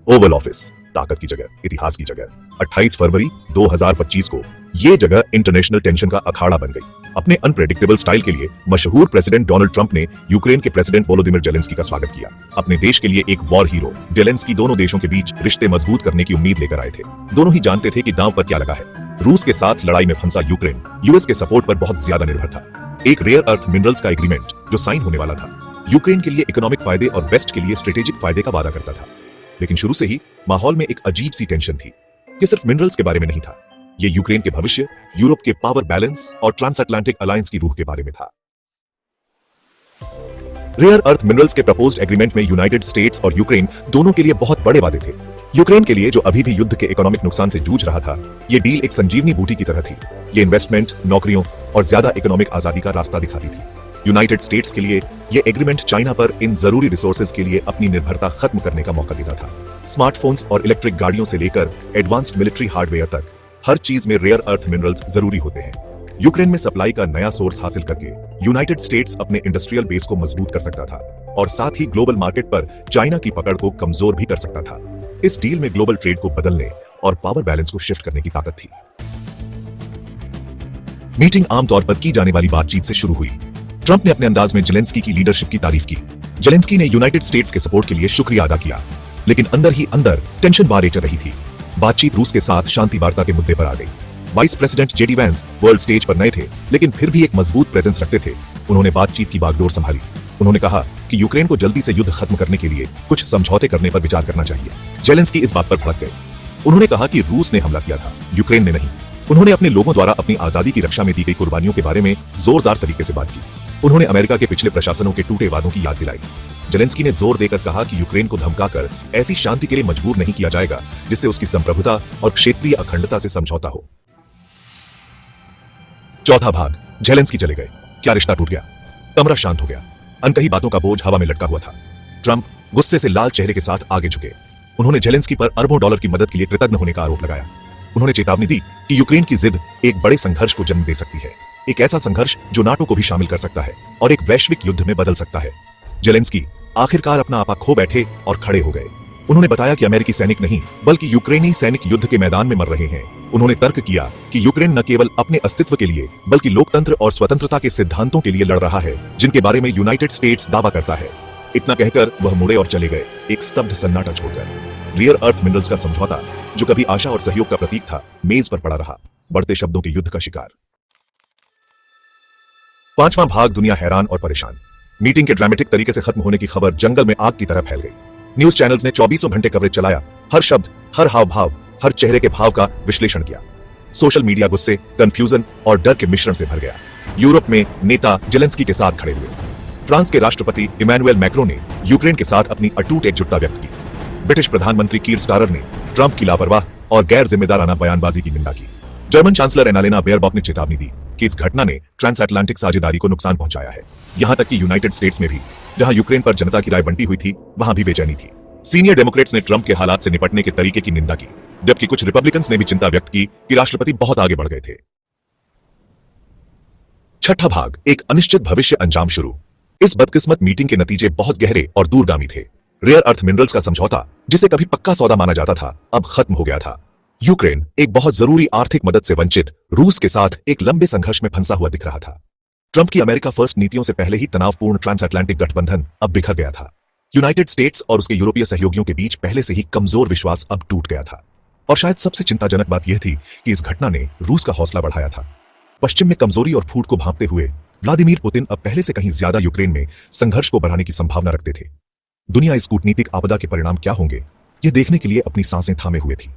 Oval office, ताकत की जगह, इतिहास की जगह। 28 फरवरी 2025 को ये जगह इंटरनेशनल टेंशन का अखाड़ा बन गई। अपने अनप्रेडिक्टेबल स्टाइल के लिए मशहूर प्रेसिडेंट डोनाल्ड ट्रंप ने यूक्रेन के प्रेसिडेंट वोलोदिमिर जेलेंस्की का स्वागत किया। अपने देश के लिए एक वॉर हीरो जेलेंस्की दोनों देशों के बीच रिश्ते मजबूत करने की उम्मीद लेकर आए थे। दोनों ही जानते थे कि दांव पर क्या लगा है। रूस के साथ लड़ाई में फंसा यूक्रेन यूएस के सपोर्ट पर बहुत ज्यादा निर्भर था। एक रेयर अर्थ मिनरल्स का एग्रीमेंट जो साइन होने वाला था, यूक्रेन के लिए इकोनॉमिक फायदे और वेस्ट के लिए स्ट्रेटेजिक फायदे का वादा करता था। लेकिन शुरू से ही माहौल में एक अजीब सी टेंशन थी। ये सिर्फ मिनरल्स के बारे में नहीं था, ये यूक्रेन के भविष्य, यूरोप के पावर बैलेंस और ट्रांसअटलांटिक अलायंस की रूह के बारे में था। रेयर अर्थ मिनरल्स के प्रपोज्ड एग्रीमेंट में यूनाइटेड स्टेट्स और यूक्रेन दोनों के लिए बहुत बड़े वादे थे। यूक्रेन के लिए, जो अभी भी युद्ध के इकोनॉमिक नुकसान से जूझ रहा था, ये डील एक संजीवनी बूटी की तरह थी। ये इन्वेस्टमेंट, नौकरियों और ज्यादा इकोनॉमिक आजादी का रास्ता दिखाती थी। यूनाइटेड स्टेट्स के लिए ये एग्रीमेंट चाइना पर इन जरूरी रिसोर्सेज के लिए अपनी निर्भरता खत्म करने का मौका देता था। स्मार्टफोन्स और इलेक्ट्रिक गाड़ियों से लेकर एडवांस्ड मिलिट्री हार्डवेयर तक हर चीज में रेयर अर्थ मिनरल्स जरूरी होते हैं। यूक्रेन में सप्लाई का नया सोर्स हासिल करके यूनाइटेड स्टेट्स अपने इंडस्ट्रियल बेस को मजबूत कर सकता था और साथ ही ग्लोबल मार्केट पर चाइना की पकड़ को कमजोर भी कर सकता था। इस डील में ग्लोबल ट्रेड को बदलने और पावर बैलेंस को शिफ्ट करने की ताकत थी। मीटिंग आमतौर पर की जाने वाली बातचीत से शुरू हुई। ट्रंप ने अपने अंदाज में जेलेंस्की की लीडरशिप की तारीफ की। जेलेंस्की ने यूनाइटेड स्टेट्स के सपोर्ट के लिए शुक्रिया अदा किया, लेकिन अंदर ही अंदर टेंशन बार चल रही थी। बातचीत रूस के साथ शांति वार्ता के मुद्दे पर आ गई। Vice president JD Vance world stage पर नए थे, लेकिन फिर भी एक मजबूत प्रेजेंस रखते थे। उन्होंने बातचीत की बागडोर संभाली। उन्होंने कहा कि यूक्रेन को जल्दी से युद्ध खत्म करने के लिए कुछ समझौते करने पर विचार करना चाहिए। जेलेंस्की इस बात पर भड़क गए। उन्होंने कहा कि रूस ने हमला किया था, यूक्रेन ने नहीं। उन्होंने अपने लोगों द्वारा अपनी आजादी की रक्षा में दी गई कुर्बानियों के बारे में जोरदार तरीके से बात की। उन्होंने अमेरिका के पिछले प्रशासनों के टूटे वादों की याद दिलाई। जेलेंस्की ने जोर देकर कहा कि यूक्रेन को धमकाकर ऐसी शांति के लिए मजबूर नहीं किया जाएगा जिससे उसकी संप्रभुता और क्षेत्रीय अखंडता से समझौता हो। चौथा भाग, जेलेंस्की चले गए, क्या रिश्ता टूट गया? कमरा शांत हो गया। अनकही बातों का बोझ हवा में लटका हुआ था। ट्रंप गुस्से से लाल चेहरे के साथ आगे झुके। उन्होंने जेलेंस्की पर अरबों डॉलर की मदद के लिए कृतज्ञ होने का आरोप लगाया। उन्होंने चेतावनी दी कि यूक्रेन की जिद एक बड़े संघर्ष को जन्म दे सकती है, एक ऐसा संघर्ष जो नाटो को भी शामिल कर सकता है और एक वैश्विक युद्ध में बदल सकता है। जेलेंस्की आखिरकार अपना आपा खो बैठे और खड़े हो गए। उन्होंने बताया कि अमेरिकी सैनिक नहीं, बल्कि यूक्रेनी सैनिक युद्ध के मैदान में मर रहे हैं। उन्होंने तर्क किया कि यूक्रेन न केवल अपने अस्तित्व के लिए, बल्कि लोकतंत्र और स्वतंत्रता के सिद्धांतों के लिए लड़ रहा है, जिनके बारे में यूनाइटेड स्टेट्स दावा करता है। इतना कहकर वह मुड़े और चले गए, एक स्तब्ध सन्नाटा छोड़कर। रियर अर्थ मिनरल्स का समझौता, जो कभी आशा और सहयोग का प्रतीक था, मेज पर पड़ा रहा, बढ़ते शब्दों के युद्ध का शिकार। पांचवां भाग, दुनिया हैरान और परेशान। मीटिंग के ड्रामेटिक तरीके से खत्म होने की खबर जंगल में आग की तरह फैल गई। न्यूज चैनल्स ने 24 घंटे कवरेज चलाया। हर शब्द, हर हाव भाव, हर चेहरे के भाव का विश्लेषण किया। सोशल मीडिया गुस्से, कंफ्यूजन और डर के मिश्रण से भर गया। यूरोप में नेता जेलेंस्की के साथ खड़े हुए। फ्रांस के राष्ट्रपति इमैनुएल मैक्रों ने यूक्रेन के साथ अपनी अटूट एकजुटता व्यक्त की। ब्रिटिश प्रधानमंत्री कीर स्टारर ने ट्रंप की लापरवाह और गैर जिम्मेदाराना बयानबाजी की निंदा की। जर्मन चांसलर एनालेना बेयरबॉक ने चेतावनी दी कि इस घटना ने ट्रांसअटलांटिक साझेदारी को नुकसान पहुंचाया है। यहां तक कि यूनाइटेड स्टेट्स में भी, जहां यूक्रेन पर जनता की राय बंटी हुई थी, वहां भी बेचैनी थी। सीनियर डेमोक्रेट्स ने ट्रंप के हालात से निपटने के तरीके की निंदा की, जबकि कुछ रिपब्लिकन्स ने भी चिंता व्यक्त की कि राष्ट्रपति बहुत आगे बढ़ गए थे। छठा भाग, एक अनिश्चित भविष्य अंजाम शुरू। इस बदकिस्मत मीटिंग के नतीजे बहुत गहरे और दूरगामी थे। रेयर अर्थ मिनरल्स का समझौता, जिसे कभी पक्का सौदा माना जाता था, अब खत्म हो गया था। यूक्रेन एक बहुत जरूरी आर्थिक मदद से वंचित रूस के साथ एक लंबे संघर्ष में फंसा हुआ दिख रहा था। ट्रंप की अमेरिका फर्स्ट नीतियों से पहले ही तनावपूर्ण ट्रांसअटलांटिक गठबंधन अब बिखर गया था। यूनाइटेड स्टेट्स और उसके यूरोपीय सहयोगियों के बीच पहले से ही कमजोर विश्वास अब टूट गया था। और शायद सबसे चिंताजनक बात यह थी कि इस घटना ने रूस का हौसला बढ़ाया था। पश्चिम में कमजोरी और फूट को भांपते हुए व्लादिमीर पुतिन अब पहले से कहीं ज्यादा यूक्रेन में संघर्ष को बढ़ाने की संभावना रखते थे। दुनिया इस कूटनीतिक आपदा के परिणाम क्या होंगे, यह देखने के लिए अपनी सांसें थामे हुए थी।